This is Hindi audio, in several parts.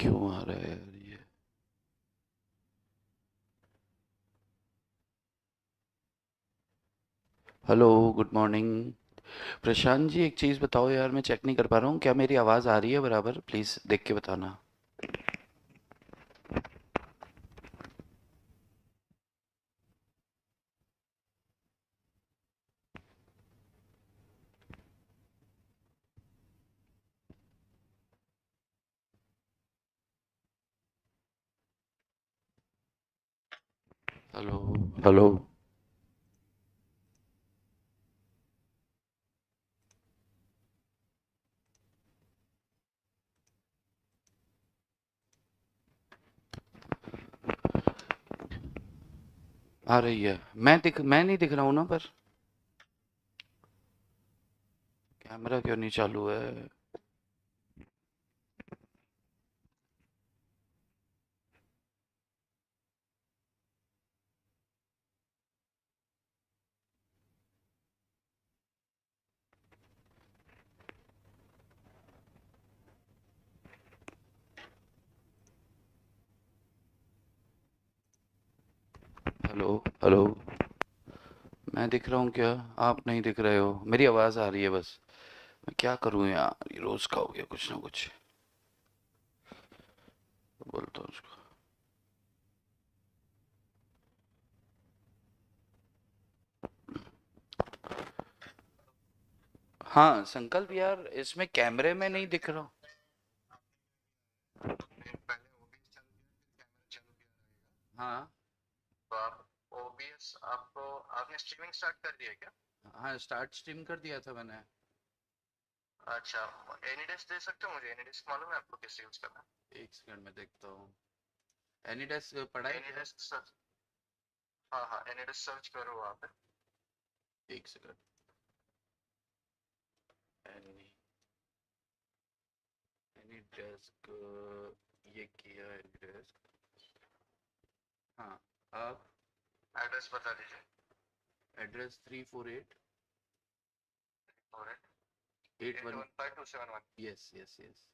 क्यों आ रहा है यार ये? Hello, good morning. Prashant ji, एक चीज़ बताओ यार, मैं चेक नहीं कर पा रहा हूँ, क्या मेरी आवाज़ आ रही है बराबर? प्लीज़ देख के बताना। हेलो। हेलो। आ रही है? मैं नहीं दिख रहा हूँ ना पर? कैमरा क्यों नहीं चालू है? हेलो। हेलो। मैं दिख रहा हूँ क्या? आप नहीं दिख रहे हो, मेरी आवाज़ आ रही है बस। मैं क्या करूँ यार, ये रोज़ का हो गया कुछ ना कुछ। बोलता हूँ उसको। हाँ संकल्प यार, इसमें कैमरे में नहीं दिख रहा हूँ। हाँ। हाँ, स्टार्ट स्ट्रीम कर दिया था मैंने। एक सेकंड में देखता हूँ। एनीडेस्क पढ़ा है क्या? एक सेकंड। एनी एनीडेस्क, ये किया एनीडेस्क। हाँ। अब address 348 81। Yes yes yes.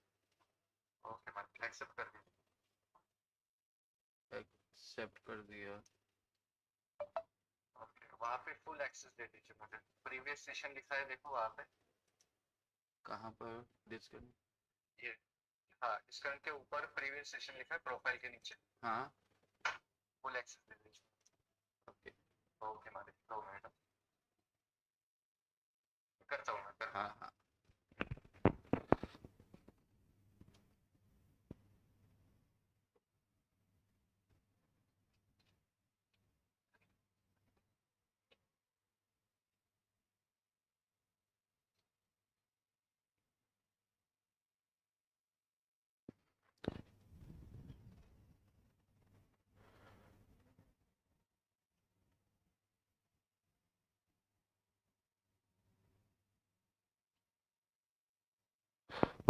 Accept कर दिया। कहाँ पर? डिस्कनेक्ट। हाँ। ओके। हाँ हाँ।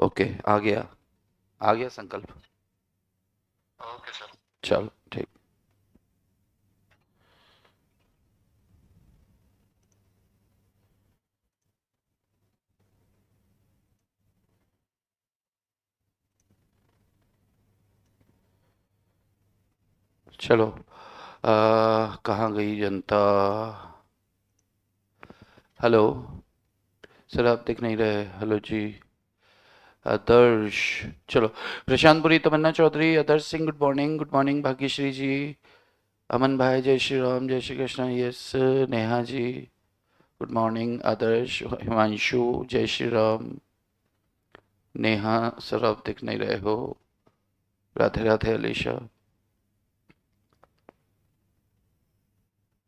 ओके, आ गया। आ गया संकल्प। चलो ठीक। चलो। कहाँ गई जनता? हेलो। सर आप दिख नहीं रहे। हेलो जी। आदर्श। चलो। Prashant Puri, Tamanna Chaudhary, Adarsh Singh, good morning. Good morning Bhagyashree ji. Aman भाई, जय श्री राम, जय Shri Krishna. Yes. Neha ji, good morning. Adarsh, Himanshu, जय श्री राम। नेहा, सर आप दिख नहीं रहे हो। राधे राधे अलीशा।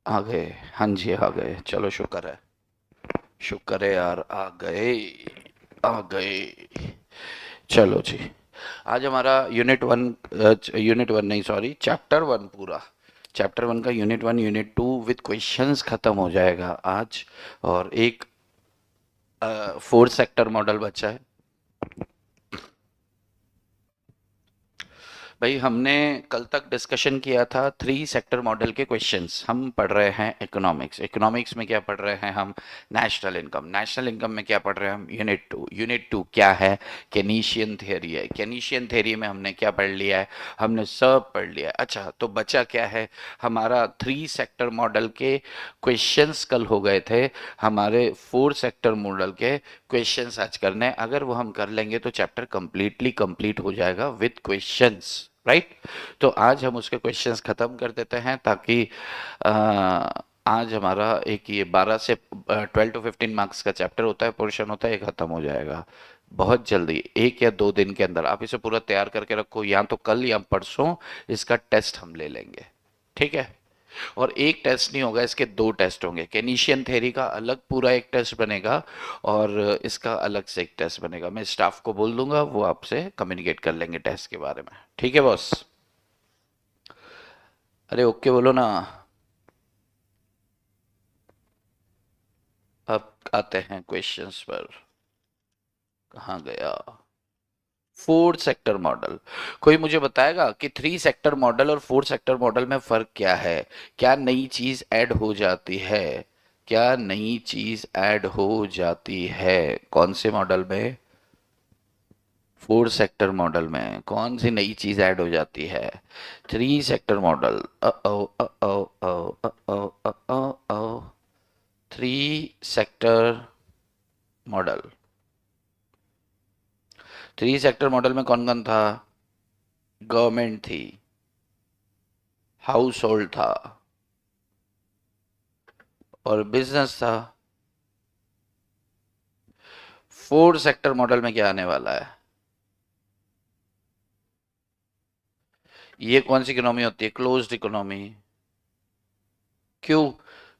आ गए? हाँ जी आ गए, चलो शुक्र है। शुक्र है यार, आ गए। आ गए। चलो जी। आज हमारा यूनिट 1, यूनिट 1 नहीं सॉरी, चैप्टर 1 पूरा। चैप्टर 1 का यूनिट 1 यूनिट 2 विद क्वेश्चंस खत्म हो जाएगा आज। और एक 4 सेक्टर मॉडल बचा है। भाई हमने कल तक डिस्कशन किया था थ्री सेक्टर मॉडल के क्वेश्चंस। हम पढ़ रहे हैं इकोनॉमिक्स। इकोनॉमिक्स में क्या पढ़ रहे हैं हम? National income. नेशनल इनकम में क्या पढ़ रहे हैं हम? Unit to. यूनिट टू क्या है? केनीशियन थ्योरी है। केनीशियन थ्योरी में हमने क्या पढ़ लिया है? हमने सब पढ़ लिया है। अच्छा, तो बचा क्या है हमारा? थ्री सेक्टर मॉडल के क्वेश्चंस कल हो गए थे, हमारे फोर सेक्टर मॉडल के क्वेश्चंस आज करने हैं। अगर वो हम कर लेंगे तो चैप्टर कंप्लीटली कंप्लीट हो जाएगा विद क्वेश्चंस, राइट? तो आज हम उसके क्वेश्चंस खत्म कर देते हैं ताकि अ, आज हमारा एक ये 12 से 12 to 15 मार्क्स का चैप्टर होता है, पोर्शन होता है, ये खत्म हो जाएगा बहुत जल्दी, 1 या 2 दिन के अंदर। आप इसे पूरा तैयार करके रखो, या तो कल या परसों इसका टेस्ट हम ले लेंगे, ठीक है? और एक टेस्ट नहीं होगा, इसके दो टेस्ट होंगे। केनीशियन थ्योरी का अलग पूरा एक टेस्ट बनेगा और इसका अलग से एक टेस्ट बनेगा। मैं स्टाफ को बोल दूंगा, वो आपसे कम्युनिकेट कर लेंगे टेस्ट के बारे में, ठीक है बॉस? अरे ओके बोलो ना। अब आते हैं क्वेश्चंस पर। कहाँ गया? Four sector model. कोई मुझे बताएगा कि थ्री सेक्टर मॉडल और फोर सेक्टर मॉडल में फर्क क्या है? क्या नई चीज ऐड हो जाती है? क्या नई चीज ऐड हो जाती है कौन से मॉडल में? फोर सेक्टर मॉडल में कौन सी नई चीज ऐड हो जाती है? Three sector model. Three sector model. Three sector model में कौन कौन था? गवर्नमेंट थी, हाउस होल्ड था और बिजनेस था। फोर सेक्टर मॉडल में क्या आने वाला है? ये कौन सी इकोनॉमी होती है? Closed economy. क्यों?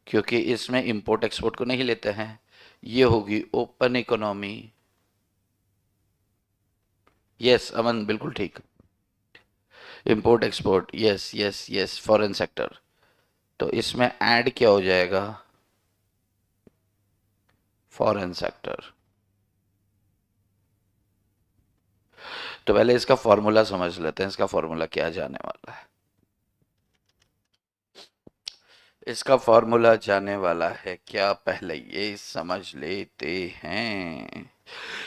क्योंकि इसमें इंपोर्ट एक्सपोर्ट को नहीं लेते हैं। ये होगी ओपन इकोनॉमी। यस अमन, बिल्कुल ठीक। Import export, yes yes yes, foreign sector. तो इसमें ऐड क्या हो जाएगा? Foreign sector. तो पहले इसका फॉर्मूला समझ लेते हैं। इसका फॉर्मूला क्या जाने वाला है? इसका फॉर्मूला जाने वाला है क्या, पहले ये समझ लेते हैं।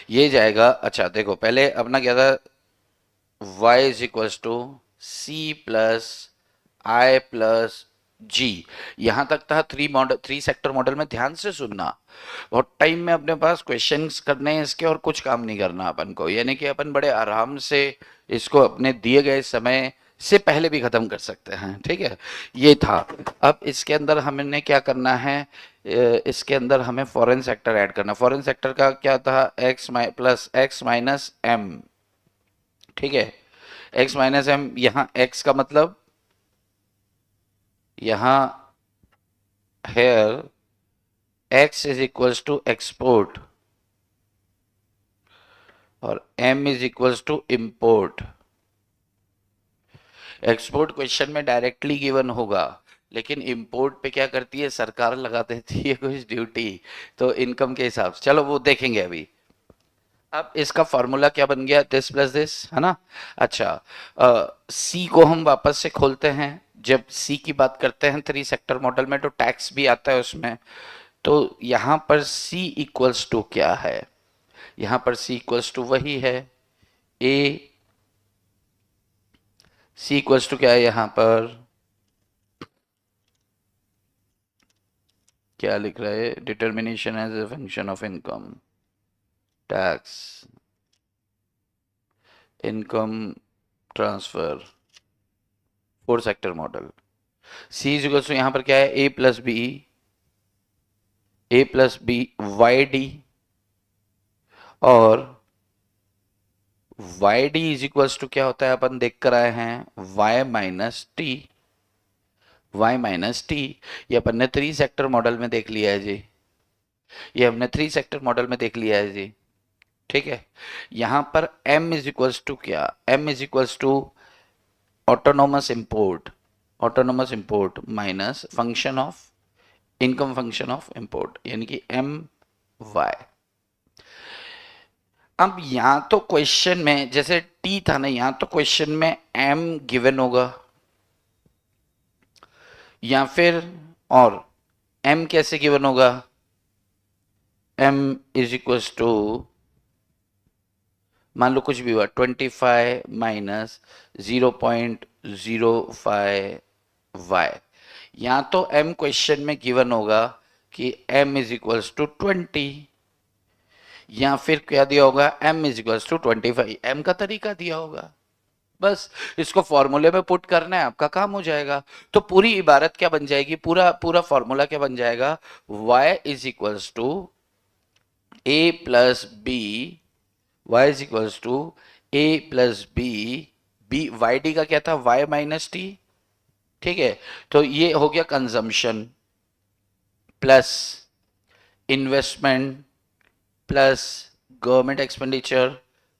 ये जाएगा, अच्छा देखो, पहले अपना क्या था? y is equals to c plus I plus G. यहां तक था थ्री सेक्टर मॉडल में। ध्यान से सुनना, बहुत टाइम में अपने पास क्वेश्चंस करने हैं इसके और कुछ काम नहीं करना अपन को, यानी कि अपन बड़े आराम से इसको अपने दिए गए समय से पहले भी खत्म कर सकते हैं, ठीक है? ये था। अब इसके अंदर हमने क्या करना है? इसके अंदर हमें फॉरेन सेक्टर ऐड करना। फॉरेन सेक्टर का क्या था? प्लस एक्स माइनस एम, ठीक है? एक्स माइनस एम, यहाँ एक्स का मतलब यहाँ here x is equals to export और m is equals to import. Export question में डायरेक्टली गिवन होगा, लेकिन इंपोर्ट पे क्या करती है सरकार? लगा देती है कुछ ड्यूटी, तो इनकम के हिसाब से। चलो वो देखेंगे अभी। अब इसका फॉर्मूला क्या बन गया? दिस प्लस दिस, है ना? अच्छा, सी को हम वापस से खोलते हैं। जब सी की बात करते हैं थ्री सेक्टर मॉडल में तो टैक्स भी आता है उसमें। तो यहां पर सी इक्वल्स टू क्या है? यहां पर सी इक्वल्स टू वही है ए। सी इक्वल्स टू क्या है यहां पर? क्या लिख रहा है? Determination as a function of income, tax, income transfer, four sector model. C is equals to यहां पर क्या है? A plus B Y D, और Y D is equals to क्या होता है? अपन देख कर आए हैं Y minus T. Y minus T, ये अपन ने थ्री सेक्टर मॉडल में देख लिया है जी। ये हमने थ्री सेक्टर मॉडल में देख लिया है जी, ठीक है? यहां पर m इज इक्वल्स टू क्या? m is equals to autonomous import. Autonomous import minus function of income, function of import, यानी कि m y। अब यहाँ तो क्वेश्चन में जैसे टी था ना, यहाँ तो क्वेश्चन में एम गिवन होगा, या फिर और एम कैसे गिवन होगा, एम इज इक्वल्स टू, मान लो कुछ भी हुआ 25 माइनस 0.05 वाई, यहाँ तो m क्वेश्चन में गिवन होगा कि m इज इक्वल्स टू 20, या फिर क्या दिया होगा, m is equals to 25, m का तरीका दिया होगा, बस इसको फॉर्मूले में पुट करना है, आपका काम हो जाएगा। तो पूरी इबारत क्या बन जाएगी, पूरा पूरा फॉर्मूला क्या बन जाएगा, y is equals to a plus B, y is equals to a plus B, B Y D का क्या था, y माइनस टी, ठीक है। तो ये हो गया consumption plus investment plus government expenditure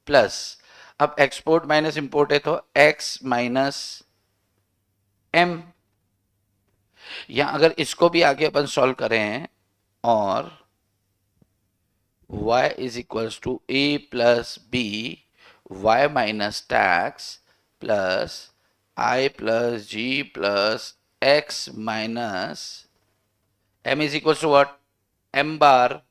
plus, अब एक्सपोर्ट माइनस इंपोर्ट है तो x माइनस m, या अगर इसको भी आगे अपन सॉल्व करें और y is equals to a plus B, y minus tax plus i plus g plus x minus m is equals to what, m bar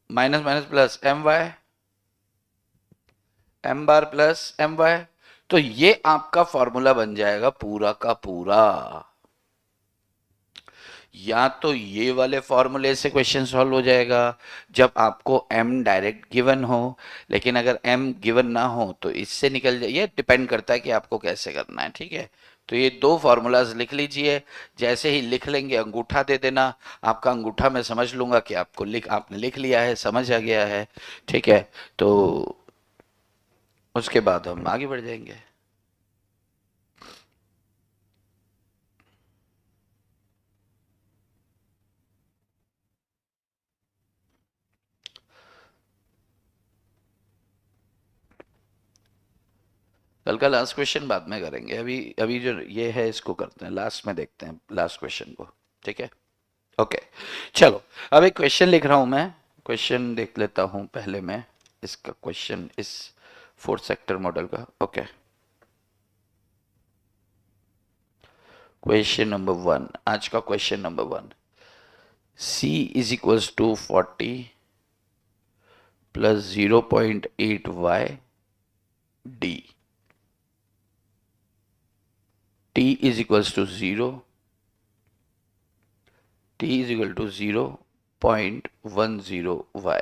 minus minus plus m bar plus my, तो ये आपका फॉर्मूला बन जाएगा पूरा का पूरा। या तो ये वाले फॉर्मूले से क्वेश्चन सॉल्व हो जाएगा जब आपको m डायरेक्ट गिवन हो, लेकिन अगर m गिवन ना हो तो इससे निकल जाए, ये डिपेंड करता है कि आपको कैसे करना है, ठीक है। तो ये दो फॉर्मूलाज लिख लीजिए, जैसे ही लिख लेंगे अंगूठा दे देना, आपका अंगूठा मैं समझ लूंगा कि आपने लिख लिया है, समझ आ गया है, ठीक है। तो उसके बाद हम आगे बढ़ जाएंगे। कल का लास्ट क्वेश्चन बाद में करेंगे, अभी अभी जो ये है इसको करते हैं, लास्ट में देखते हैं लास्ट क्वेश्चन को, ठीक है। ओके चलो, अब एक क्वेश्चन लिख रहा हूं मैं, क्वेश्चन देख लेता हूं पहले मैं इसका, क्वेश्चन इस फोर्थ सेक्टर मॉडल का। ओके, क्वेश्चन नंबर 1, आज का question number 1, c is equals to 40 plus 0.8 Y D, t is equals to 0, t is equal to 0.10 y,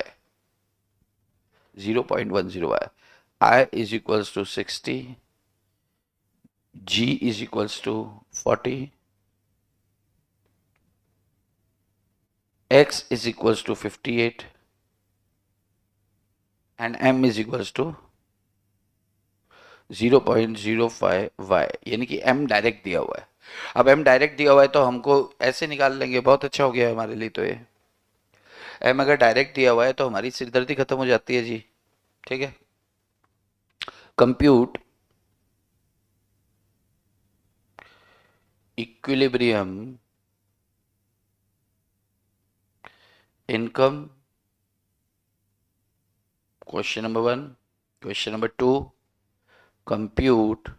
0.10 y, I is equals to 60, g is equals to 40, x is equals to 58 and m is equals to 0.05 y, यानी कि m डायरेक्ट दिया हुआ है। अब m डायरेक्ट दिया हुआ है तो हमको ऐसे निकाल लेंगे, बहुत अच्छा हो गया है हमारे लिए। तो ये m अगर डायरेक्ट दिया हुआ है तो हमारी सिरदर्दी खत्म हो जाती है जी, ठीक है। Compute equilibrium income, question number 1। Question number 2, compute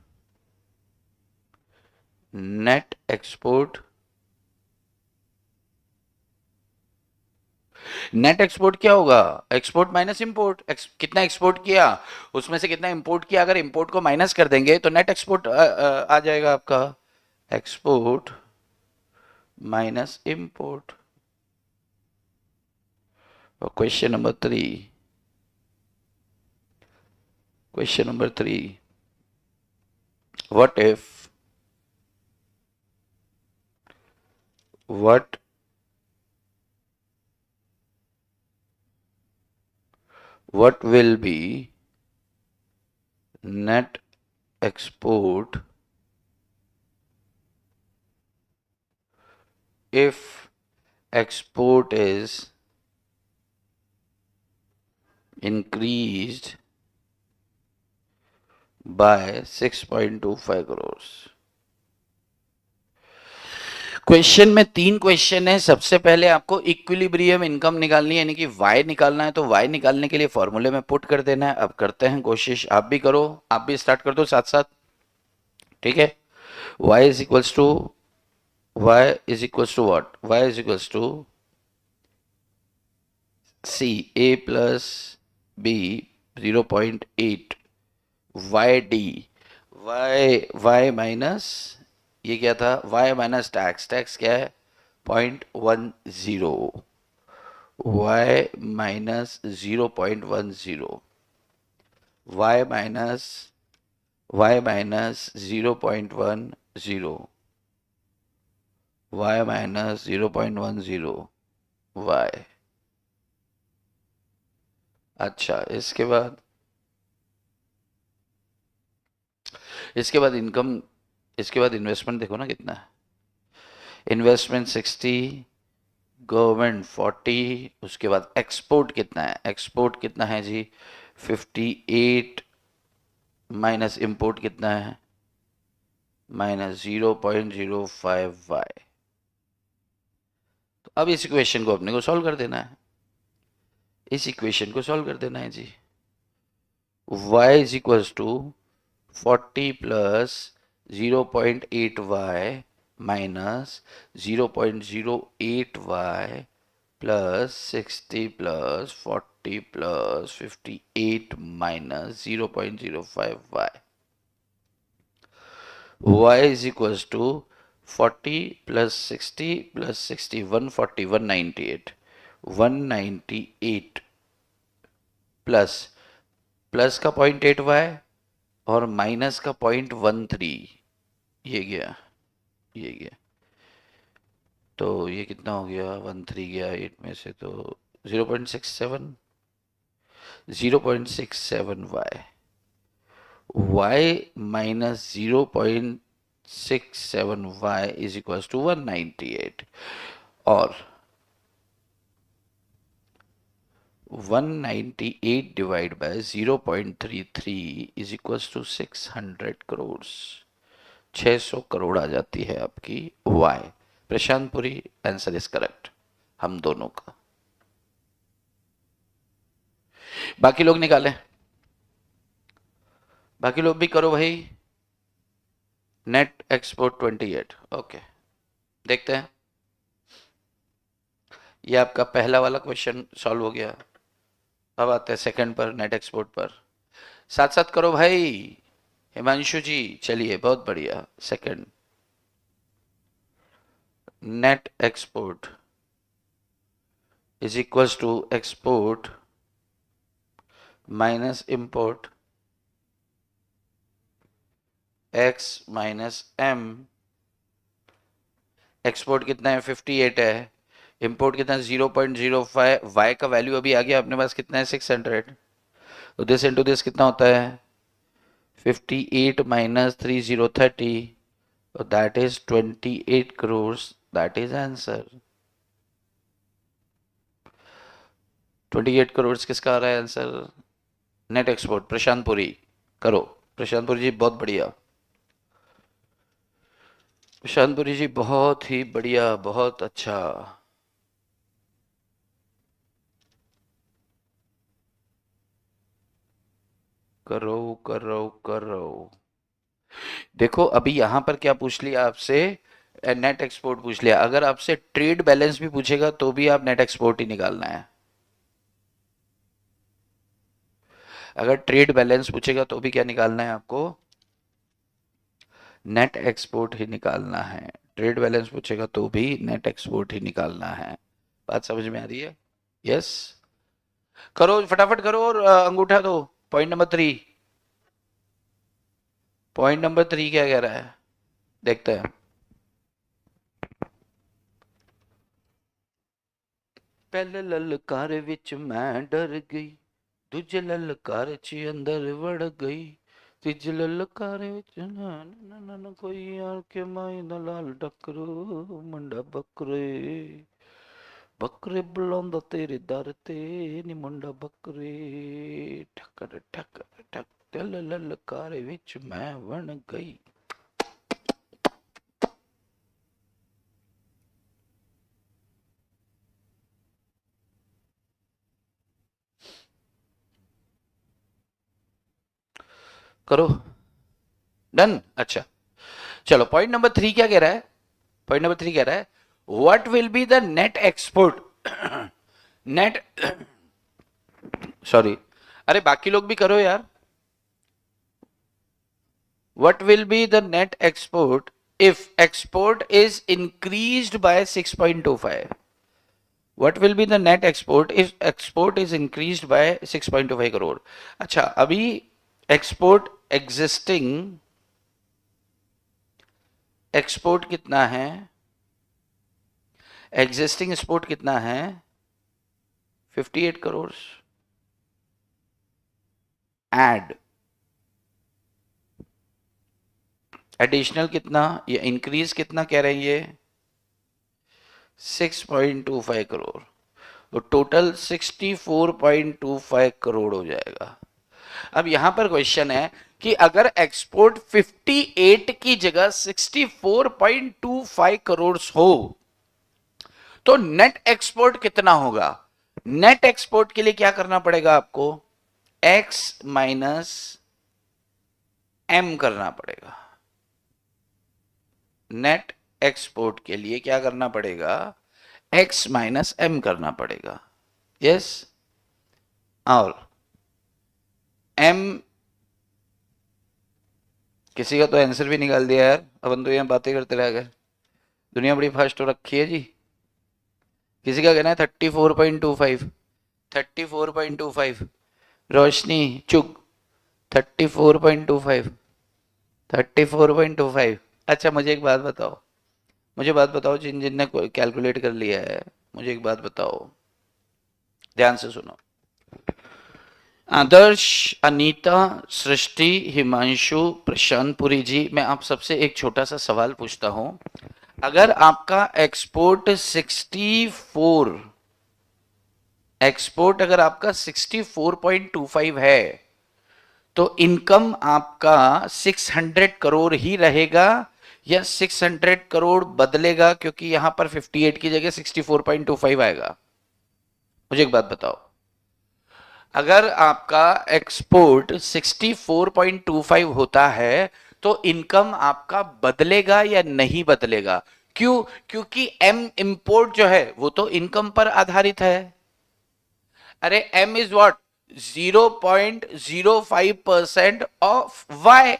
net export. Net export क्या होगा, एक्सपोर्ट माइनस इंपोर्ट, कितना एक्सपोर्ट किया उसमें से कितना इंपोर्ट किया, अगर इंपोर्ट को माइनस कर देंगे तो नेट एक्सपोर्ट आ जाएगा आपका, एक्सपोर्ट माइनस इंपोर्ट। और question number 3, question number 3, what will be net export if export is increased by 6.25 crores। Question में 3 क्वेश्चन है। सबसे पहले आपको इक्विलिब्रियम इनकम निकालनी है, यानी कि y निकालना है। तो y निकालने के लिए फॉर्मूले में पुट कर देना है। अब करते हैं कोशिश, आप भी करो, आप भी स्टार्ट कर दो साथ साथ, ठीक है। y is equals to what, y is equals to c a plus b 0.8 y d, y minus, ये क्या था, y माइनस टैक्स, टैक्स क्या है 0.10, y minus 0.10, y minus 0.10, y minus 0.10 y। अच्छा, इसके बाद इनकम, इसके बाद इन्वेस्टमेंट देखो ना कितना है। इन्वेस्टमेंट 60, गवर्नमेंट 40, उसके बाद एक्सपोर्ट कितना है, एक्सपोर्ट कितना है जी 58, माइनस इंपोर्ट कितना है माइनस 0.05y। तो अब इस इक्वेशन को अपने को सॉल्व कर देना है, इस इक्वेशन को सॉल्व कर देना है जी। y is equals to 40 plus 0.8y minus 0.08y plus 60 plus 40 plus 58 minus 0.05y। y is equals to 40 plus 60 plus 60 140 198 198 plus plus का 0.8y और माइनस का 0.13, ये गया, ये गया। तो ये कितना हो गया, 13 गया 8 में से, तो 0.67 0.67y, y minus 0.67y is equals to 198, और 198 divided by 0.33 is equals to 600 crores, 600 crore आ जाती है आपकी y। Prashant Puri, answer is correct हम दोनों का। बाकी लोग निकालें, बाकी लोग भी करो भाई। नेट एक्सपोर्ट 28, ओके, देखते हैं। ये आपका पहला वाला क्वेश्चन सॉल्व हो गया। अब आते हैं सेकंड पर, नेट एक्सपोर्ट पर। साथ साथ करो भाई हिमांशु जी, चलिए बहुत बढ़िया। Second, net export is equals to export minus import x minus m। Export कितना है 58 है, इंपोर्ट कितना है 0.05, y का वैल्यू अभी आ गया अपने पास कितना है 600, तो दिस इनटू दिस कितना होता है 58 minus 3030, that is 28 crores, that is answer. 28 crore किसका आ रहा है आंसर, नेट एक्सपोर्ट। प्रशांत पुरी करो, प्रशांत पुरी जी बहुत बढ़िया, प्रशांत पुरी जी बहुत ही बढ़िया, बहुत अच्छा। करो करो करो। देखो अभी यहां पर क्या पूछ लिया आपसे, नेट एक्सपोर्ट पूछ लिया। अगर आपसे ट्रेड बैलेंस भी पूछेगा तो भी आप नेट एक्सपोर्ट ही निकालना है। अगर ट्रेड बैलेंस पूछेगा तो भी क्या निकालना है आपको, नेट एक्सपोर्ट ही निकालना है। ट्रेड बैलेंस पूछेगा तो भी नेट एक्सपोर्ट ही निकालना है। बात समझ में आ रही है? यस, करो फटाफट करो और अंगूठा दो। पॉइंट नंबर 3, पॉइंट नंबर 3 क्या कह रहा है देखते हैं। पहले ललकार विच मैं डर गई, दूजे ललकार च अंदर वड़ गई, तीजे ललकार विच ना ना ना ना कोई आके माई दा लाल डकरो, मुंडा बकरे बकरे बुलांदा तेरे दर ते नी मुंडा बकरे, ठकर ठकर ठक दिल ललकार विच मैं बन गई। करो, डन। अच्छा चलो, पॉइंट नंबर 3 क्या कह रहा है? पॉइंट नंबर 3 कह रहा है what will be the net export, net, sorry, अरे बाकी लोग भी करो यार। What will be the net export if export is increased by 6.25? What will be the net export if export is increased by 6.25 crore? अच्छा, अभी एक्सपोर्ट एक्सपोर्ट कितना है? एग्जिस्टिंग एक्सपोर्ट कितना है? 58 करोड़। एड एडिशनल कितना, ये इंक्रीज कितना कह रही है? 6.25 करोड़। तो टोटल 64.25 करोड़ हो जाएगा। अब यहां पर क्वेश्चन है कि अगर एक्सपोर्ट 58 की जगह 64.25 करोड़ हो तो नेट एक्सपोर्ट कितना होगा? नेट एक्सपोर्ट के लिए क्या करना पड़ेगा आपको? x माइनस m करना पड़ेगा। नेट एक्सपोर्ट के लिए क्या करना पड़ेगा? x माइनस m करना पड़ेगा। यस, और m, किसी का तो आंसर भी निकाल दिया यार, अपन तो यहां बातें करते रह गए। दुनिया बड़ी फास्ट हो रखी है जी। किसी का कहना है 34.25, 34.25। रोशनी चुग 34.25, 34.25। अच्छा मुझे एक बात बताओ, मुझे बात बताओ, जिन जिन ने कैलकुलेट कर लिया है, मुझे एक बात बताओ, ध्यान से सुनो। आदर्श, अनीता, सृष्टि, हिमांशु, प्रशांत पुरी जी, मैं आप सबसे एक छोटा सा सवाल पूछता हूं। अगर आपका एक्सपोर्ट 64, एक्सपोर्ट अगर आपका 64.25 है तो इनकम आपका 600 करोड़ ही रहेगा या 600 करोड़ बदलेगा? क्योंकि यहां पर 58 की जगह 64.25 आएगा। मुझे एक बात बताओ, अगर आपका एक्सपोर्ट 64.25 होता है तो इनकम आपका बदलेगा या नहीं बदलेगा? क्यों? क्योंकि एम इंपोर्ट जो है वो तो इनकम पर आधारित है। अरे M is what? 0.05% of Y.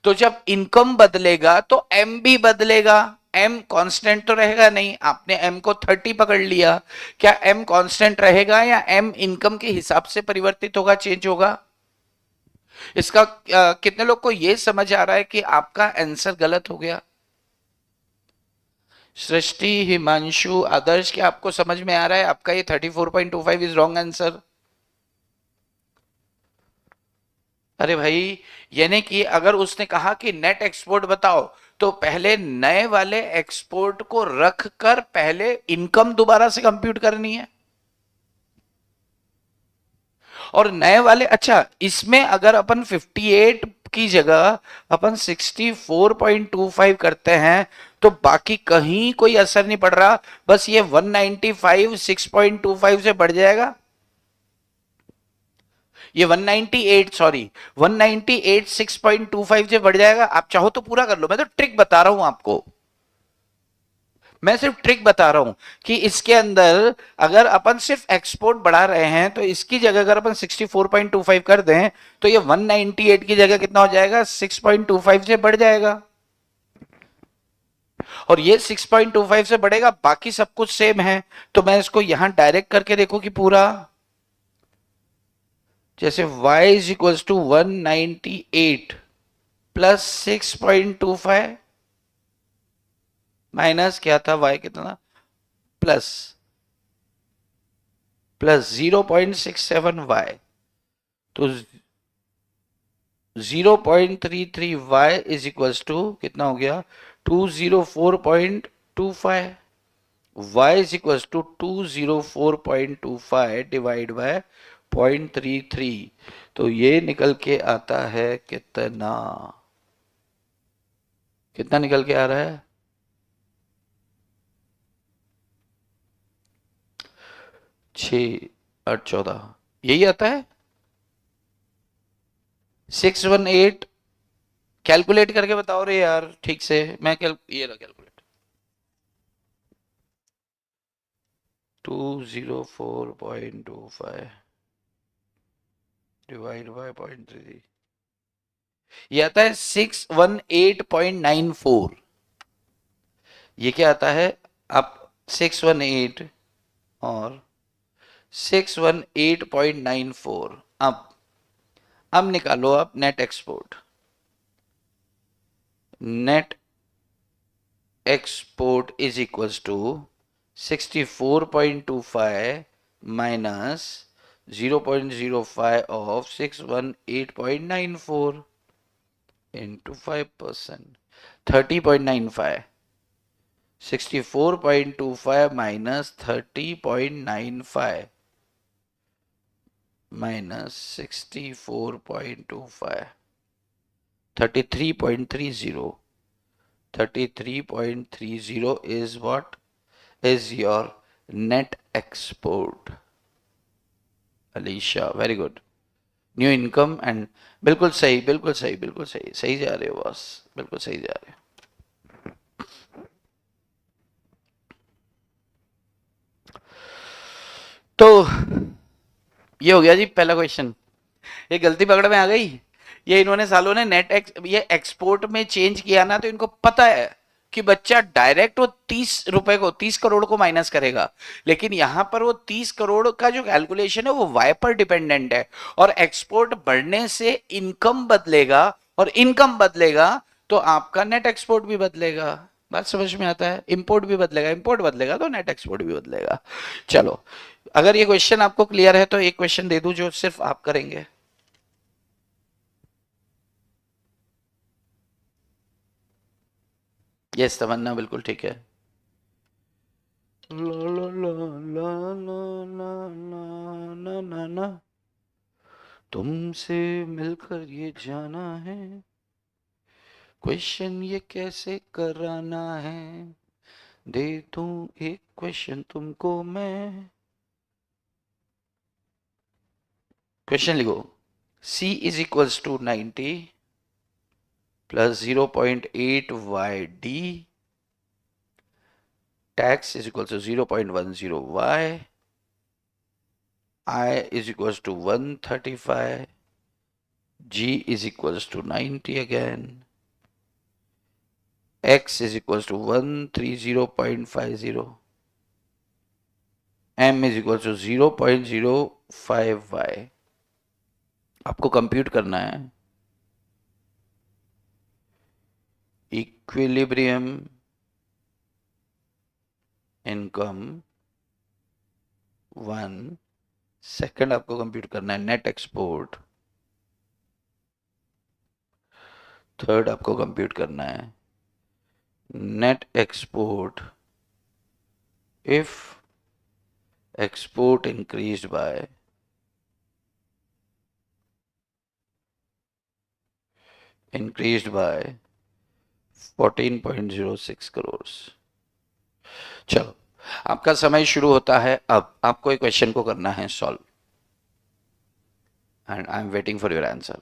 तो जब इनकम बदलेगा तो एम भी बदलेगा। एम कांस्टेंट तो रहेगा नहीं। आपने एम को 30 पकड़ लिया, क्या एम कांस्टेंट रहेगा या एम इनकम के हिसाब से परिवर्तित होगा, चेंज होगा? इसका कितने लोग को यह समझ आ रहा है कि आपका आंसर गलत हो गया? सृष्टि, हिमांशु, आदर्श, क्या आपको समझ में आ रहा है आपका ये 34.25 इज रॉन्ग आंसर? अरे भाई, यानी कि अगर उसने कहा कि नेट एक्सपोर्ट बताओ तो पहले नए वाले एक्सपोर्ट को रख कर पहले इनकम दोबारा से कंप्यूट करनी है और नए वाले। अच्छा, इसमें अगर अपन 58 की जगह अपन 64.25 करते हैं तो बाकी कहीं कोई असर नहीं पड़ रहा, बस ये 195 6.25 से बढ़ जाएगा। ये 198, सॉरी 198 6.25 से बढ़ जाएगा। आप चाहो तो पूरा कर लो, मैं तो ट्रिक बता रहा हूं आपको, मैं सिर्फ ट्रिक बता रहा हूं कि इसके अंदर अगर अपन सिर्फ एक्सपोर्ट बढ़ा रहे हैं तो इसकी जगह अगर अपन 64.25 कर दें तो ये 198 की जगह कितना हो जाएगा? 6.25 से बढ़ जाएगा। और ये 6.25 से बढ़ेगा, बाकी सब कुछ सेम है। तो मैं इसको यहां डायरेक्ट करके देखो कि पूरा, जैसे y is equal to 198 plus 6.25 minus क्या था, y कितना, प्लस प्लस 0.67y, तो 0.33y इज इक्वल टू कितना हो गया? 204.25। y is equal to 204.25 divide by 0.33, तो ये निकल के आता है कितना? कितना निकल के आ रहा है? 6 8 14, यही आता है। 618 कैलकुलेट करके बताओ रे यार ठीक से। मैं ये रहा कैलकुलेट। 204.25 डिवाइड बाय 0.3, ये आता है 618.94। ये क्या आता है? आप 618 और 618.94। अब निकालो आप net export. Net export is equals to 64.25 minus 0.05 of 618.94 into 5%, 30.95। 64.25 minus 30.95 minus 64.25, 33.30. 33.30 is what is your net export. Alicia, very good. New income and बिल्कुल सही, बिल्कुल सही, बिल्कुल सही, सही जा रहे हो बॉस, बिल्कुल सही जा रहे हो। तो ये हो गया जी पहला क्वेश्चन। ये गलती पकड़ में आ गई। ये इन्होंने सालों ने ये एक्सपोर्ट में चेंज किया ना, तो इनको पता है कि बच्चा डायरेक्ट वो 30 करोड़ को माइनस करेगा, लेकिन यहां पर वो 30 करोड़ का जो कैलकुलेशन है वो वाई पर डिपेंडेंट है, और एक्सपोर्ट बढ़ने से इनकम बदलेगा, और इनकम बदलेगा तो आपका नेट एक्सपोर्ट भी बदलेगा। बात समझ में आता है? इंपोर्ट भी बदलेगा, इंपोर्ट बदलेगा तो नेट एक्सपोर्ट भी बदलेगा। चलो, अगर ये क्वेश्चन आपको क्लियर है तो एक क्वेश्चन दे दूं जो सिर्फ आप करेंगे। यस तमन्ना, बिल्कुल ठीक है। ला ला ला ला ला ला ला ना ना ना, तुमसे मिलकर ये जाना है, क्वेश्चन ये कैसे कराना है, दे दूं एक क्वेश्चन तुमको मैं। क्वेश्चन लिखो। C is equals to 90 plus 0.8 YD, tax is equals to 0.10 y, I is equals to 135, g is equals to 90 again, x is equals to 130.50, m is equals to 0.05 y। आपको कंप्यूट करना है इक्विलिब्रियम इनकम 1, सेकंड आपको कंप्यूट करना है नेट एक्सपोर्ट, थर्ड आपको कंप्यूट करना है net export if export increased by 14.06 crore. चलो, आपका समय शुरू होता है अब। आपको एक क्वेश्चन को करना है solve, and I am waiting for your answer.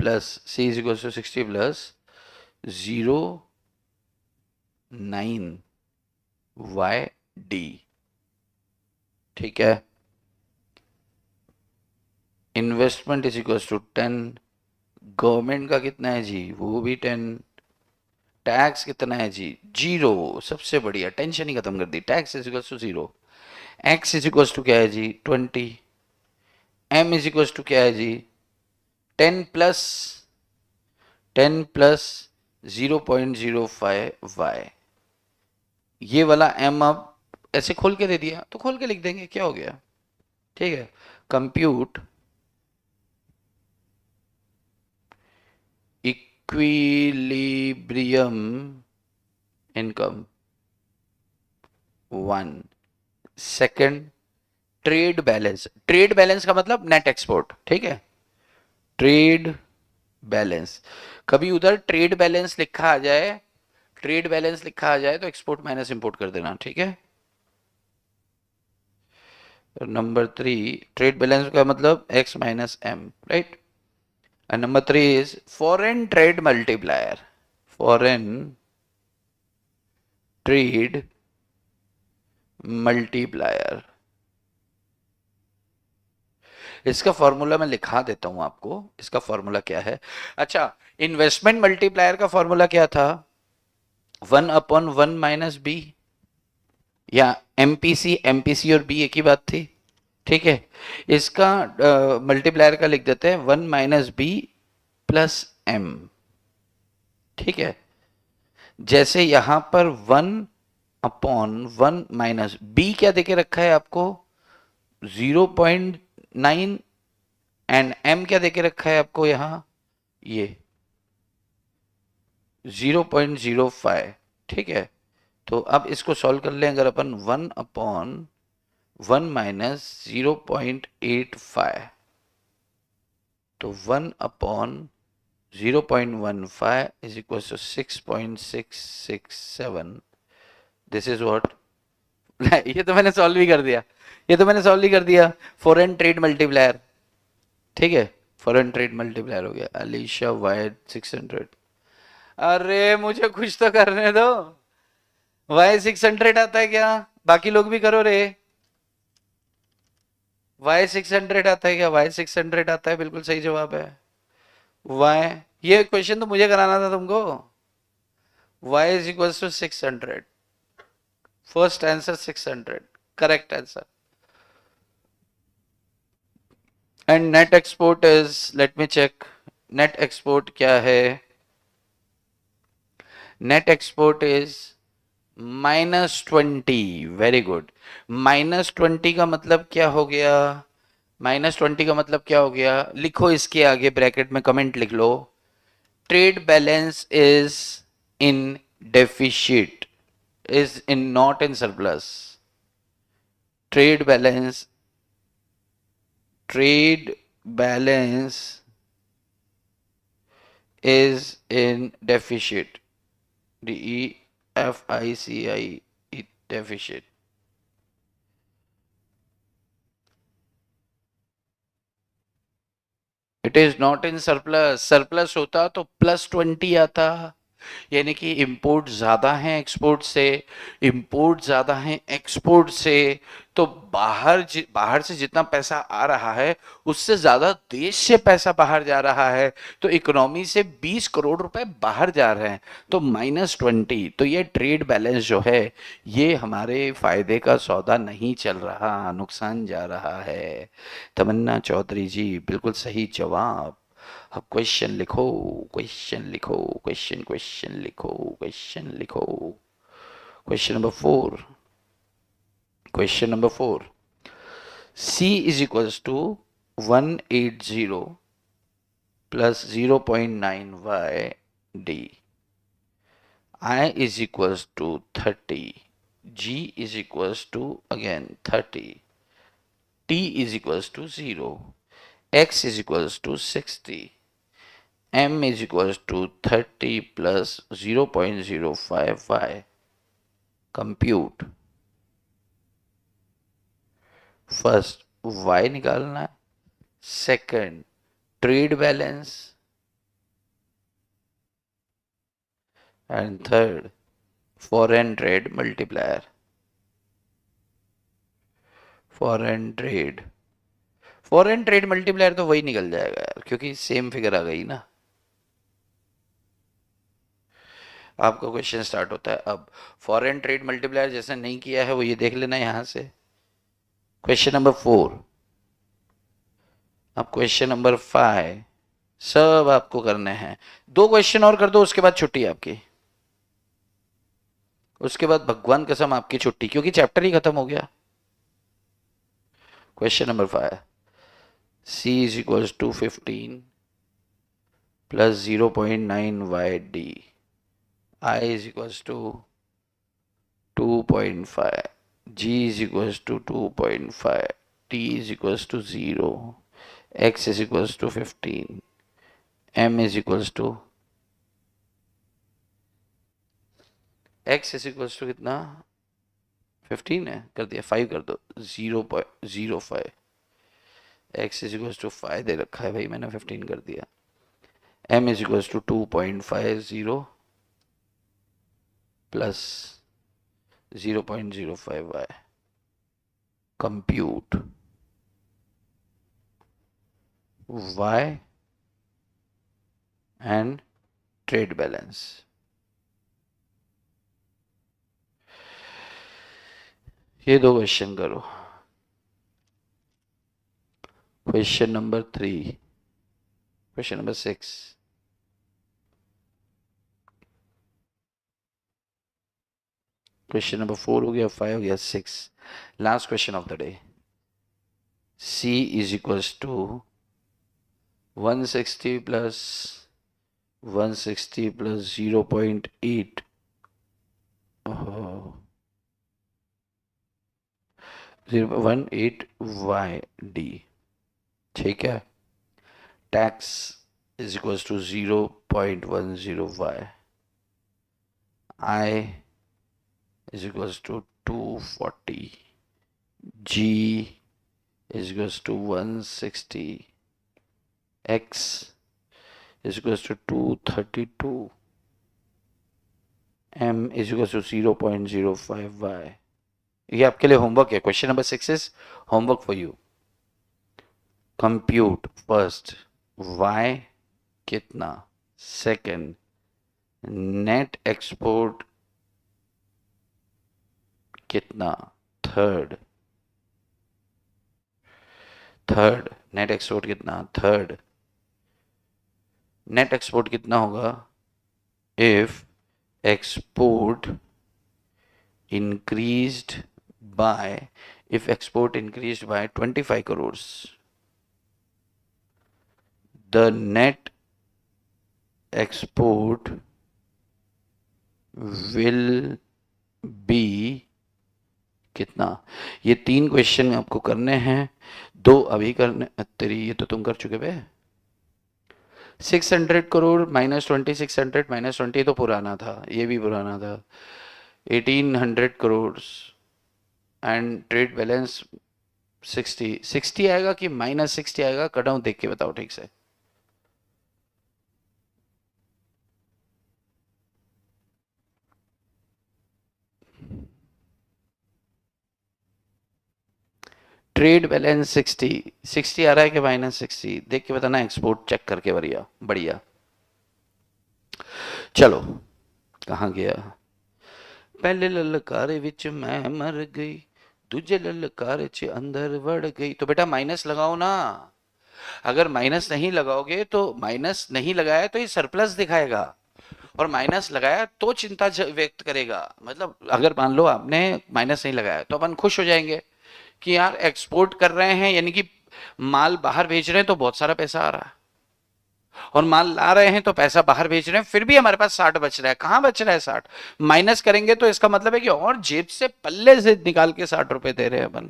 Plus C is equal to 60 plus 09YD। ठीक है, investment is equal to 10, government का कितना है जी, वो भी 10, टैक्स कितना है जी, 0। सबसे बढ़िया, टेंशन ही खत्म कर दी, tax is equal to 0। X is equal to क्या है जी, 20। एम इज इक्वल टू क्या है जी, 10 प्लस 0.05y। ये वाला एम अब ऐसे खोल के दे दिया तो खोल के लिख देंगे, क्या हो गया। ठीक है, compute equilibrium income 1। Second, trade balance. Trade balance का मतलब नेट एक्सपोर्ट। ठीक है, ट्रेड बैलेंस, कभी उधर ट्रेड बैलेंस लिखा आ जाए, ट्रेड बैलेंस लिखा आ जाए तो एक्सपोर्ट माइनस इंपोर्ट कर देना। ठीक है, नंबर 3, ट्रेड बैलेंस का मतलब x minus M, right. And number 3 is foreign trade multiplier. Foreign trade multiplier, इसका फॉर्मूला मैं लिखा देता हूं आपको, इसका फॉर्मूला क्या है। अच्छा, इन्वेस्टमेंट मल्टीप्लायर का फॉर्मूला क्या था, 1/1 माइनस बी, या एमपीसी, एमपीसी और बी एक ही बात थी। ठीक है, इसका मल्टीप्लायर का लिख देते हैं 1 माइनस बी प्लस एम। ठीक है, जैसे यहां पर 1/1 माइनस बी क्या देके रखा है आपको, 0.9, एंड एम क्या देके रखा है आपको यहां, ये 0.05। ठीक है, तो अब इसको सॉल्व कर लें, अगर अपन 1/1 माइनस 0.85, तो 1/0.15 is equals to 6.667। This is what. ये तो मैंने सॉल्व ही कर दिया, ये तो मैंने सॉल्व ही कर दिया, फॉरेन ट्रेड मल्टीप्लायर। ठीक है, फॉरेन ट्रेड मल्टीप्लायर हो गया, अलीशा वाइड 600। अरे मुझे कुछ तो करने दो, वाई 600 आता है क्या, बाकी लोग भी करो रे। वाई 600 आता है क्या, वाई 600 आता है, बिल्कुल सही जवाब है वाई। ये क्वेश्चन तो मुझे कराना था तुमको। y is equals to 600, first answer 600, correct answer। and net export is, let me check, net export क्या है, net export is -20। Very good, -20 का मतलब क्या हो गया, -20 का मतलब क्या हो गया, लिखो इसके आगे ब्रैकेट में कमेंट लिख लो, trade balance is in deficit, is in not in surplus, trade balance, trade balance is in deficit, DEFICI, deficit। It is not in surplus, surplus होता तो +20 आता, यानी कि इंपोर्ट ज्यादा है एक्सपोर्ट से, इंपोर्ट ज्यादा है एक्सपोर्ट से, तो बाहर से जितना पैसा आ रहा है उससे ज्यादा देश से पैसा बाहर जा रहा है, तो इकोनॉमी से 20 करोड़ रुपए बाहर जा रहे हैं, तो -20। तो ये ट्रेड बैलेंस जो है ये हमारे फायदे का सौदा नहीं चल रहा, नुकसान जा रहा है। तमन्ना चौधरी जी बिल्कुल सही जवाब। अब क्वेश्चन लिखो, क्वेश्चन लिखो, क्वेश्चन लिखो, क्वेश्चन लिखो। Question number 4, question number 4, C is equals to 180 plus 0.9 YD, I is equals to 30, G is equals to again 30, T is equals to 0, X is equals to 60, M is equals to 30 plus 0.05y। Compute, first y निकालना है, second trade balance, and third foreign trade multiplier. Foreign trade multiplier तो वही निकल जाएगा यार, क्योंकि सेम फिगर आ गई ना। आपका क्वेश्चन स्टार्ट होता है अब। फॉरेन ट्रेड मल्टीप्लायर जैसे नहीं किया है वो ये देख लेना यहां से। Question number 4। अब क्वेश्चन नंबर 5 सब आपको करने हैं। 2 क्वेश्चन और कर दो, उसके बाद छुट्टी आपकी। उसके बाद भगवान कसम आपकी छुट्टी, क्योंकि चैप्टर ही खत्म हो गया। Question number 5, c is equals to 15 plus 0.9 yd, I is equals to 2.5, g is equals to 2.5, t is equals to 0, x is equals to 15, m is equals to x is equals to कितना 15 है, कर दिया 5 कर दो 0.05, x is equals to 5 दे रखा है भाई मैंने 15 कर दिया, m is equals to 2.50 plus 0.05y. Compute y and trade balance. ये 2 क्वेश्चन करो। Question number 3, question number 6, question number 4 हो गया, 5 हो गया, 6, last question of the day. c is equals to 160 plus 160 plus 0.8 0.18 yd, ठीक है। Tax is equals to 0.10 y, I is equals to 240, g is equals to 160, x is equals to 232, m is equals to 0.05 y. ये आपके लिए होमवर्क है। Question number 6 is homework for you. Compute first y कितना, सेकंड नेट एक्सपोर्ट कितना, थर्ड नेट एक्सपोर्ट कितना, थर्ड नेट एक्सपोर्ट कितना होगा if export increased by, if export increased by 25 crores, the net export will be कितना। ये 3 क्वेश्चन आपको करने हैं, 2 अभी करने, तेरी ये तो तुम कर चुके बे। 600 करोड़ माइनस 20, 600 माइनस 20 तो पुराना था, ये भी पुराना था। 1800 करोड़ एंड ट्रेड बैलेंस 60 आएगा कि माइनस 60 आएगा, कट डाउन देख के बताओ ठीक से। ट्रेड बैलेंस 60 आ रहा है कि माइनस 60, देख के बताना, एक्सपोर्ट चेक करके। बढ़िया। चलो कहाँ गया। पहले ललकारे विच मैं मर गई, दूजे ललकारे च अंदर वड़ गई। तो बेटा माइनस लगाओ ना। अगर माइनस नहीं लगाओगे तो, माइनस नहीं लगाया तो ये सरप्लस दिखाएगा, और माइनस लगाया तो चिंता व्यक्त करेगा। मतलब अगर मान लो आपने माइनस नहीं लगाया तो अपन खुश हो जाएंगे कि यार एक्सपोर्ट कर रहे हैं, यानी कि माल बाहर भेज रहे हैं तो बहुत सारा पैसा आ रहा है, और माल ला रहे हैं तो पैसा बाहर भेज रहे हैं, फिर भी हमारे पास 60 बच रहा है। कहां बच रहा है 60? माइनस करेंगे तो इसका मतलब है कि और जेब से पल्ले से निकाल के 60 रुपए दे रहे हैं अपन।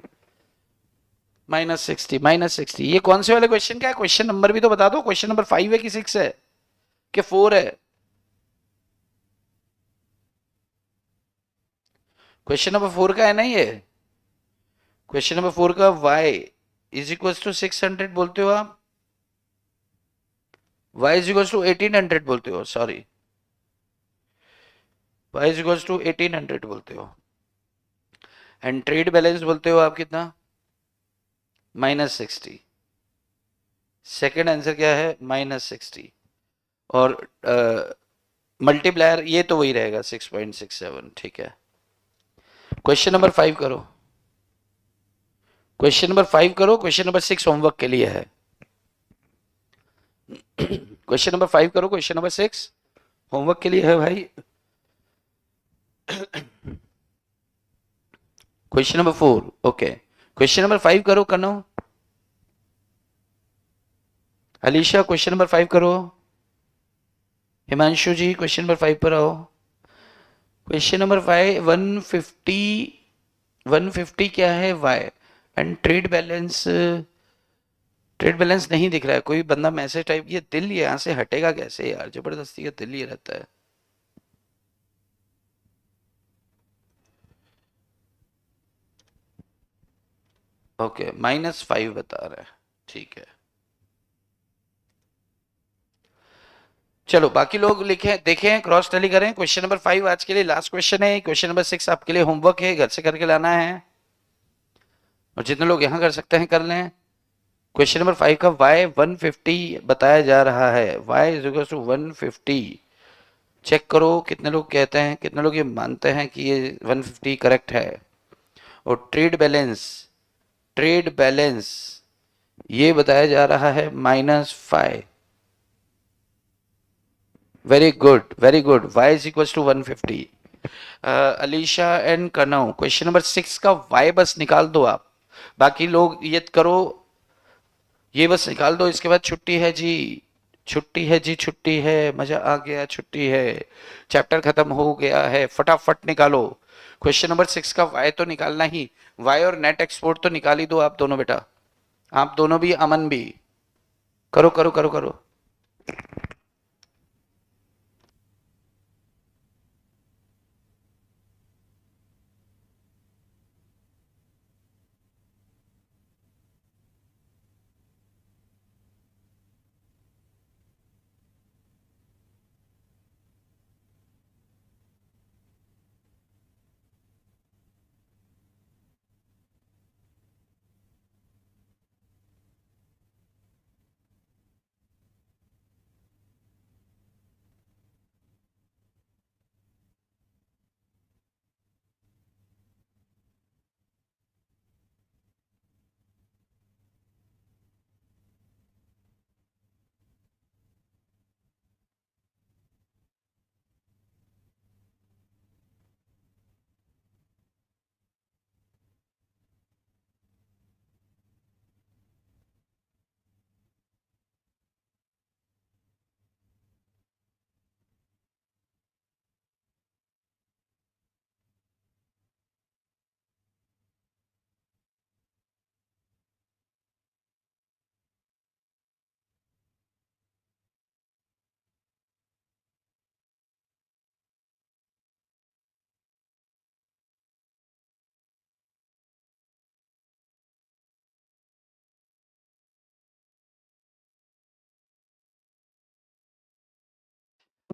-60 ये कौन से वाले क्वेश्चन का है? क्वेश्चन नंबर भी तो बता दो। क्वेश्चन नंबर 5 है कि 6 है कि 4 है? क्वेश्चन नंबर 4 का है ना ये। क्वेश्चन नंबर 4 का y इज इक्वल टू 600 बोलते हो आप, y इज इक्वल टू 1800 बोलते हो, sorry y is equals to 1800 बोलते हो, एंड ट्रेड बैलेंस बोलते हो आप कितना, -60। सेकेंड आंसर क्या है, -60। और मल्टीप्लायर ये तो वही रहेगा 6.67। ठीक है, क्वेश्चन नंबर 5 करो, क्वेश्चन नंबर 5 करो। क्वेश्चन नंबर 6 होमवर्क के लिए है। क्वेश्चन नंबर 5 करो, क्वेश्चन नंबर 6 होमवर्क के लिए है भाई। Question number 4 okay, question number 5 करो कनो। अलीशा क्वेश्चन नंबर 5 करो। हिमांशु जी क्वेश्चन नंबर 5 पर आओ। क्वेश्चन नंबर 5 150 क्या है Y, and trade balance, trade balance नहीं दिख रहा है। कोई बंदा मैसेज टाइप, ये दिल यहाँ से हटेगा कैसे यार, जबरदस्ती का दिल ये रहता है। ओके -5 बता रहा है, ठीक है। चलो बाकी लोग लिखें, देखें, क्रॉस टैली करें। क्वेश्चन नंबर 5 आज के लिए लास्ट क्वेश्चन है। क्वेश्चन नंबर 6 आपके लिए होमवर्क है, घर से करके लाना है, और जितने लोग यहां कर सकते हैं कर लें। क्वेश्चन नंबर 5 का y 150 बताया जा रहा है, y is equal to 150। Check करो कितने लोग कहते हैं, कितने लोग ये मानते हैं कि ये 150 करेक्ट है। और ट्रेड बैलेंस, ट्रेड बैलेंस ये बताया जा रहा है -5। Very good, very good. y is equal to 150। Alisha and कनौ, क्वेश्चन नंबर 6 का y बस निकाल दो आप, बाकी लोग ये करो, ये बस निकाल दो। इसके बाद छुट्टी है जी, छुट्टी है जी, छुट्टी है, मजा आ गया, छुट्टी है, चैप्टर खत्म हो गया है, फटाफट निकालो। क्वेश्चन नंबर 6 का y तो निकालना ही, y और नेट एक्सपोर्ट तो निकाल ही दो आप दोनों बेटा, आप दोनों भी, अमन भी, करो करो करो करो।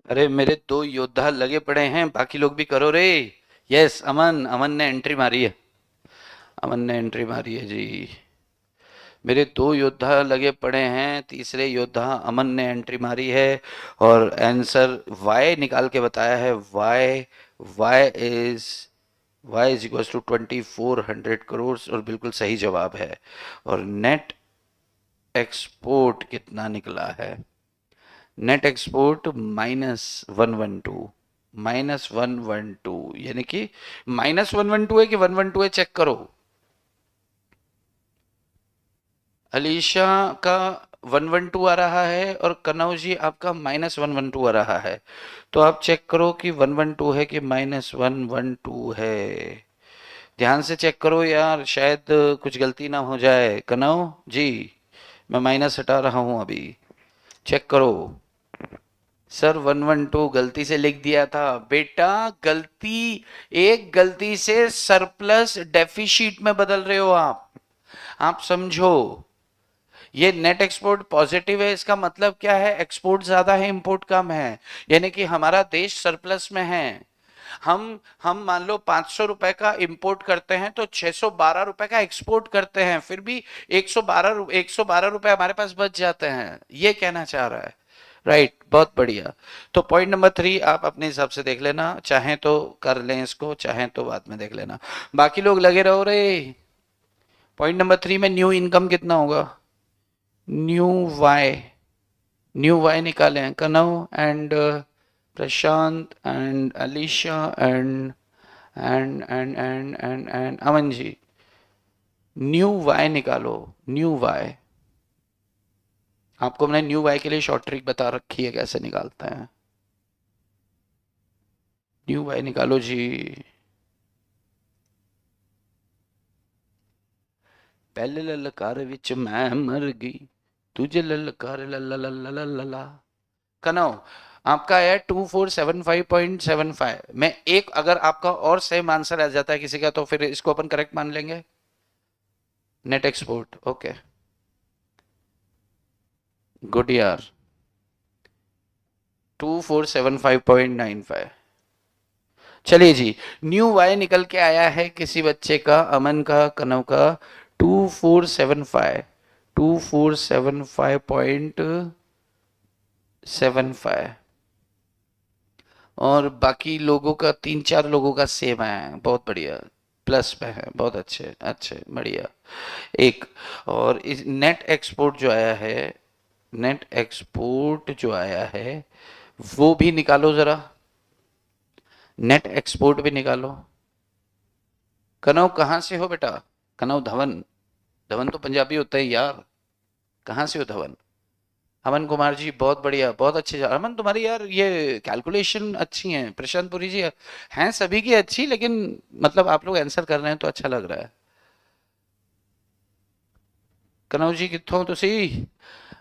अरे मेरे दो योद्धा लगे पड़े हैं, बाकी लोग भी करो रे। यस अमन, अमन ने एंट्री मारी है, अमन ने एंट्री मारी है जी। मेरे दो योद्धा लगे पड़े हैं, तीसरे योद्धा अमन ने एंट्री मारी है, और आंसर वाई निकाल के बताया है। Y, Y is, Y is equal to 2400 crore, और बिल्कुल सही जवाब है। और नेट एक्सपोर्ट कितना निकला है, नेट एक्सपोर्ट -112, -112, यानी कि -112 है कि 112 है, चेक करो। अलीशा का 112 आ रहा है, और कनौ जी आपका -112 आ रहा है। तो आप चेक करो कि 112 है कि -112 है, ध्यान से चेक करो यार, शायद कुछ गलती ना हो जाए। कनौ जी मैं माइनस हटा रहा हूं अभी, चेक करो। सर 112 गलती से लिख दिया था बेटा, गलती, एक गलती से सरप्लस डेफिशिट में बदल रहे हो आप समझो। ये नेट एक्सपोर्ट पॉजिटिव है, इसका मतलब क्या है, एक्सपोर्ट ज्यादा है, इंपोर्ट कम है, यानी कि हमारा देश सरप्लस में है। हम मान लो 500 रुपए का इंपोर्ट करते हैं तो 612 रुपए का एक्सपोर्ट करते हैं, फिर भी 112 रुपए हमारे पास बच जाते हैं, ये कहना चाह रहा है। राइट, बहुत बढ़िया। तो पॉइंट नंबर 3 आप अपने हिसाब से देख लेना, चाहे तो कर लें इसको, चाहे तो बाद में देख लेना, बाकी लोग लगे रहो रे। पॉइंट नंबर 3 में न्यू इनकम कितना होगा? न्यू वाई, न्यू वाई निकालें, Kanav and Prashant and Alisha and Aman ji, new Y निकालो, न्यू वाई। आपको हमने न्यू वाई के लिए शॉर्ट ट्रिक बता रखी है कैसे निकालते हैं। न्यू वाई निकालो जी। पहले ललकार विच मैं मर गई, तुझे ललकार लला। कनव आपका है 2475.75 में एक, अगर आपका और सेम आंसर आ जाता है किसी का तो फिर इसको अपन करेक्ट मान लेंगे। नेट एक्सपोर्ट, ओके गुड यार, 2475.95। चलिए जी, न्यू वाई निकल के आया है किसी बच्चे का, अमन का, कनव का 2475 और बाकी लोगों का 3-4 लोगों का सेम है, बहुत बढ़िया, प्लस में है, बहुत अच्छे अच्छे बढ़िया। एक और इस नेट एक्सपोर्ट जो आया है, नेट एक्सपोर्ट जो आया है वो भी निकालो जरा, नेट एक्सपोर्ट भी निकालो। कनव कहाँ से हो बेटा? कनव धवन, धवन तो पंजाबी होता है यार, कहाँ से हो धवन? अमन कुमार जी बहुत बढ़िया, बहुत अच्छे। अमन तुम्हारी यार ये कैलकुलेशन अच्छी है, प्रशांत पुरी जी हैं सभी की अच्छी, लेकिन मतलब आप लोग आंसर कर रहे हैं तो अच्छा लग रहा है। कनव जी कितों तुसी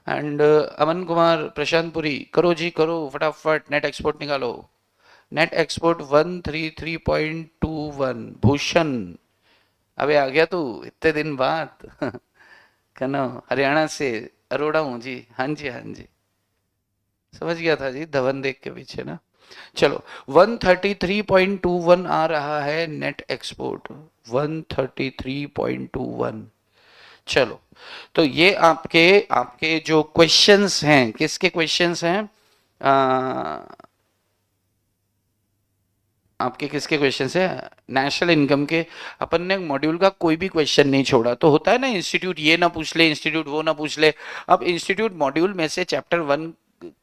एंड अमन कुमार, प्रशांत पुरी, करो जी करो फटाफट, नेट एक्सपोर्ट निकालो। Net export 133.21। भूषण, अबे आ गया तू इतने दिन बाद। कनव हरियाणा से, अरोड़ा हूँ जी, हाँ जी हाँ जी, समझ गया था जी, धवन देख के पीछे ना। चलो 133.21 आ रहा है नेट एक्सपोर्ट, 133.21। चलो तो ये आपके आपके जो क्वेश्चंस हैं, किसके क्वेश्चंस हैं? आपके किसके क्वेश्चन है? नेशनल इनकम के। अपन ने मॉड्यूल का कोई भी क्वेश्चन नहीं छोड़ा, तो होता है ना इंस्टीट्यूट ये ना पूछ ले, इंस्टीट्यूट वो ना पूछ ले। अब इंस्टीट्यूट मॉड्यूल में से चैप्टर 1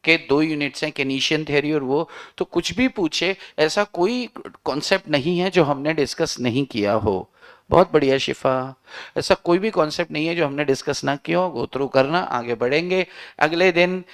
के 2 यूनिट्स हैं, केनीशियन थ्योरी और वो, तो कुछ भी पूछे, ऐसा कोई कॉन्सेप्ट नहीं है जो हमने डिस्कस नहीं किया हो। बहुत बढ़िया शिफा, ऐसा कोई भी कॉन्सेप्ट नहीं है जो हमने डिस्कस ना किया हो। गो थ्रू करना, आगे बढ़ेंगे अगले दिन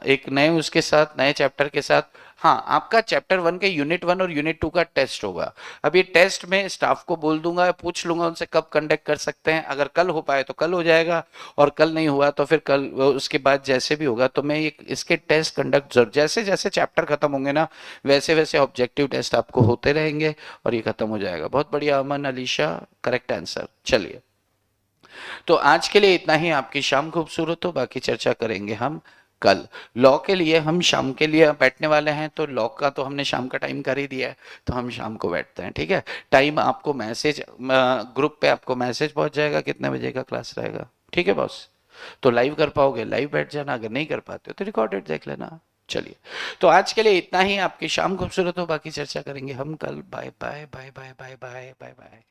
एक नए उसके साथ, नए चैप्टर के साथ। हाँ, आपका चैप्टर 1 के यूनिट 1 और यूनिट 2 का टेस्ट होगा। अब ये टेस्ट में स्टाफ को बोल दूंगा, पूछ लूंगा उनसे कब कंडक्ट कर सकते हैं, अगर कल हो पाए तो कल हो जाएगा, और कल नहीं हुआ तो फिर कल उसके बाद जैसे भी होगा, तो मैं इसके टेस्ट कंडक्ट जरूर, जैसे जैसे चैप्टर खत्म होंगे ना वैसे वैसे ऑब्जेक्टिव टेस्ट आपको होते रहेंगे और ये खत्म हो जाएगा। बहुत बढ़िया अमन, अलीशा, करेक्ट आंसर। चलिए, तो आज के लिए इतना ही। आपकी शाम खूबसूरत हो, बाकी चर्चा करेंगे हम कल। लॉ के लिए हम शाम के लिए बैठने वाले हैं, तो लॉ का तो हमने शाम का टाइम कर ही दिया है, तो हम शाम को बैठते हैं, ठीक है? टाइम आपको मैसेज, ग्रुप पे आपको मैसेज पहुंच जाएगा कितने बजे का क्लास रहेगा, ठीक है बॉस? तो लाइव कर पाओगे लाइव बैठ जाना, अगर नहीं कर पाते हो तो रिकॉर्डेड देख लेना। चलिए, तो आज के लिए इतना ही। आपकी शाम खूबसूरत हो, बाकी चर्चा करेंगे हम कल। Bye bye bye bye bye bye bye bye.